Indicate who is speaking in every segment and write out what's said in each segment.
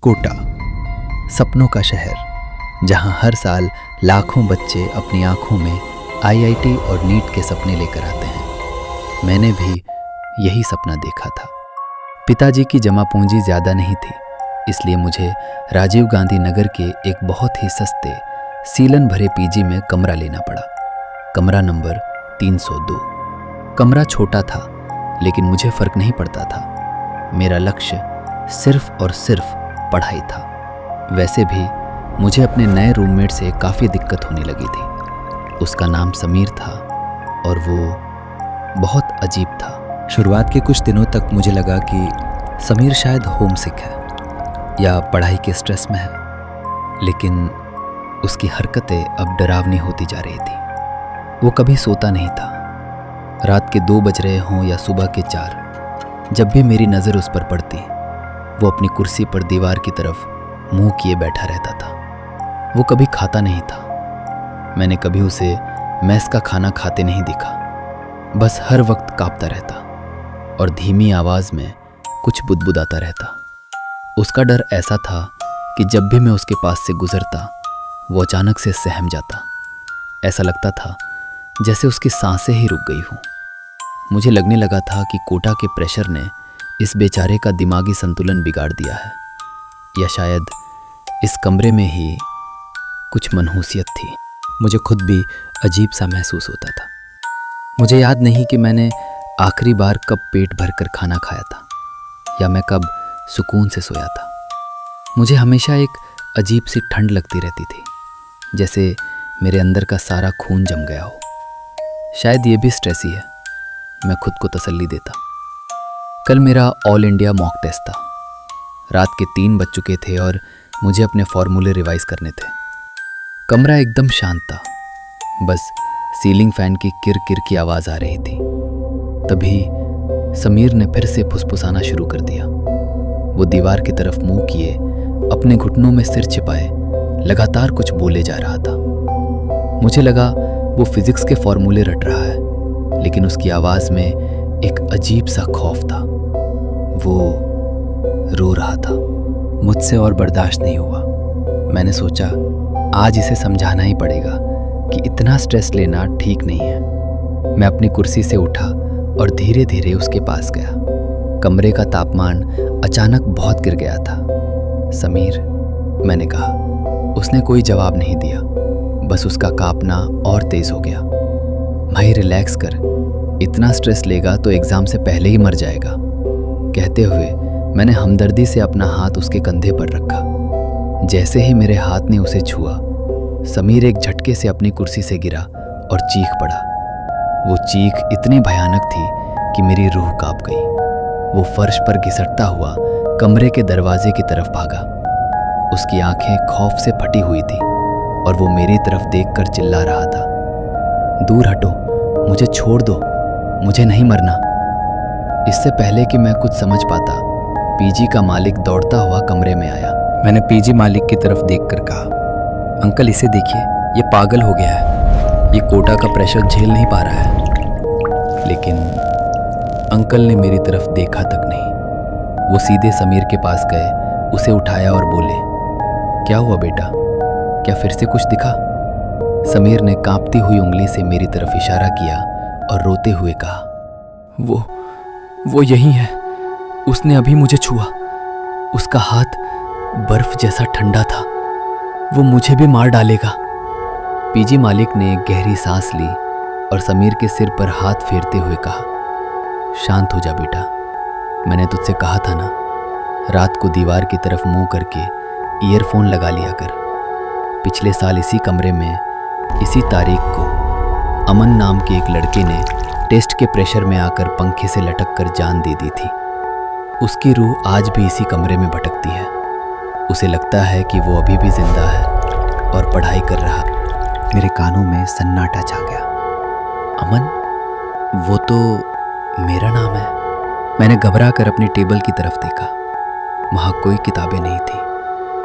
Speaker 1: कोटा, सपनों का शहर, जहां हर साल लाखों बच्चे अपनी आंखों में आईआईटी और नीट के सपने लेकर आते हैं। मैंने भी यही सपना देखा था। पिताजी की जमा पूंजी ज़्यादा नहीं थी, इसलिए मुझे राजीव गांधी नगर के एक बहुत ही सस्ते सीलन भरे पीजी में कमरा लेना पड़ा। कमरा नंबर 302। कमरा छोटा था, लेकिन मुझे फ़र्क नहीं पड़ता था। मेरा लक्ष्य सिर्फ और सिर्फ पढ़ाई था। वैसे भी मुझे अपने नए रूममेट से काफ़ी दिक्कत होने लगी थी। उसका नाम समीर था और वो बहुत अजीब था। शुरुआत के कुछ दिनों तक मुझे लगा कि समीर शायद होम सिक है या पढ़ाई के स्ट्रेस में है, लेकिन उसकी हरकतें अब डरावनी होती जा रही थी। वो कभी सोता नहीं था। रात के 2 बज रहे हों या सुबह के 4, जब भी मेरी नज़र उस पर पड़ती, वो अपनी कुर्सी पर दीवार की तरफ मुंह किए बैठा रहता था। वो कभी खाता नहीं था। मैंने कभी उसे मेस का खाना खाते नहीं देखा। बस हर वक्त कांपता रहता और धीमी आवाज़ में कुछ बुदबुदाता रहता। उसका डर ऐसा था कि जब भी मैं उसके पास से गुजरता, वो अचानक से सहम जाता। ऐसा लगता था जैसे उसकी सांसें ही रुक गई हों। मुझे लगने लगा था कि कोटा के प्रेशर ने इस बेचारे का दिमागी संतुलन बिगाड़ दिया है, या शायद इस कमरे में ही कुछ मनहूसियत थी। मुझे खुद भी अजीब सा महसूस होता था। मुझे याद नहीं कि मैंने आखिरी बार कब पेट भरकर खाना खाया था या मैं कब सुकून से सोया था। मुझे हमेशा एक अजीब सी ठंड लगती रहती थी, जैसे मेरे अंदर का सारा खून जम गया हो। शायद ये भी स्ट्रेस ही है, मैं खुद को तसल्ली देता। कल मेरा ऑल इंडिया मॉक टेस्ट था। रात के 3 बज चुके थे और मुझे अपने फॉर्मूले रिवाइज करने थे। कमरा एकदम शांत था, बस सीलिंग फैन की किर किर की आवाज़ आ रही थी। तभी समीर ने फिर से फुसफुसाना शुरू कर दिया। वो दीवार की तरफ मुंह किए अपने घुटनों में सिर छिपाए लगातार कुछ बोले जा रहा था। मुझे लगा वो फिजिक्स के फॉर्मूले रट रहा है, लेकिन उसकी आवाज़ में एक अजीब सा खौफ था। वो रो रहा था। मुझसे और बर्दाश्त नहीं हुआ। मैंने सोचा आज इसे समझाना ही पड़ेगा कि इतना स्ट्रेस लेना ठीक नहीं है। मैं अपनी कुर्सी से उठा और धीरे धीरे उसके पास गया। कमरे का तापमान अचानक बहुत गिर गया था। समीर, मैंने कहा। उसने कोई जवाब नहीं दिया, बस उसका कांपना और तेज हो गया। भाई रिलैक्स कर, इतना स्ट्रेस लेगा तो एग्जाम से पहले ही मर जाएगा। कहते हुए मैंने हमदर्दी से अपना हाथ उसके कंधे पर रखा। जैसे ही मेरे हाथ ने उसे छुआ, समीर एक झटके से अपनी कुर्सी से गिरा और चीख पड़ा। वो चीख इतनी भयानक थी कि मेरी रूह कांप गई। वो फर्श पर घिसटता हुआ कमरे के दरवाजे की तरफ भागा। उसकी आंखें खौफ से फटी हुई थी और वो मेरी तरफ देखकर चिल्ला रहा था, दूर हटो, मुझे छोड़ दो, मुझे नहीं मरना। इससे पहले कि मैं कुछ समझ पाता, पीजी का मालिक दौड़ता हुआ कमरे में आया। मैंने पीजी मालिक की तरफ देखकर कहा, अंकल इसे देखिए, ये पागल हो गया है, ये कोटा का प्रेशर झेल नहीं पा रहा है। लेकिन अंकल ने मेरी तरफ देखा तक नहीं। वो सीधे समीर के पास गए, उसे उठाया और बोले, क्या हुआ बेटा, क्या फिर से कुछ दिखा? समीर ने कांपती हुई उंगली से मेरी तरफ इशारा किया और रोते हुए कहा, वो यही है, उसने अभी मुझे छुआ। उसका हाथ बर्फ जैसा ठंडा था, वो मुझे भी मार डालेगा। पीजी मालिक ने गहरी सांस ली और समीर के सिर पर हाथ फेरते हुए कहा, शांत हो जा बेटा, मैंने तुझसे कहा था ना, रात को दीवार की तरफ मुंह करके ईयरफोन लगा लिया कर। पिछले साल इसी कमरे में इसी तारीख को अमन नाम के एक लड़के ने टेस्ट के प्रेशर में आकर पंखे से लटक कर जान दे दी थी। उसकी रूह आज भी इसी कमरे में भटकती है। उसे लगता है कि वो अभी भी जिंदा है और पढ़ाई कर रहा। मेरे कानों में सन्नाटा छा गया। अमन? वो तो मेरा नाम है। मैंने घबरा कर अपनी टेबल की तरफ देखा। वहाँ कोई किताबें नहीं थी,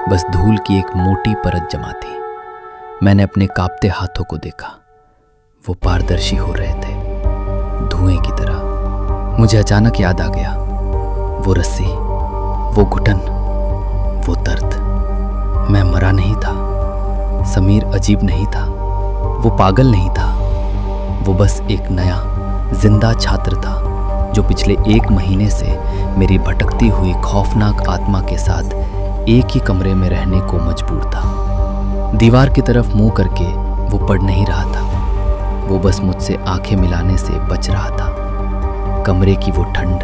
Speaker 1: बस धूल की एक मोटी परत जमा थी। मैंने अपने कांपते हाथों को देखा। वो पारदर्शी हो रहे थे, धुएं की तरह। मुझे अचानक याद आ गया, वो रस्सी, वो घुटन, वो दर्द। बुरा नहीं था, समीर अजीब नहीं था, वो पागल नहीं था। वो बस एक नया जिंदा छात्र था जो पिछले 1 महीने से मेरी भटकती हुई खौफनाक आत्मा के साथ एक ही कमरे में रहने को मजबूर था। दीवार की तरफ मुंह करके वो पढ़ नहीं रहा था, वो बस मुझसे आंखें मिलाने से बच रहा था। कमरे की वो ठंड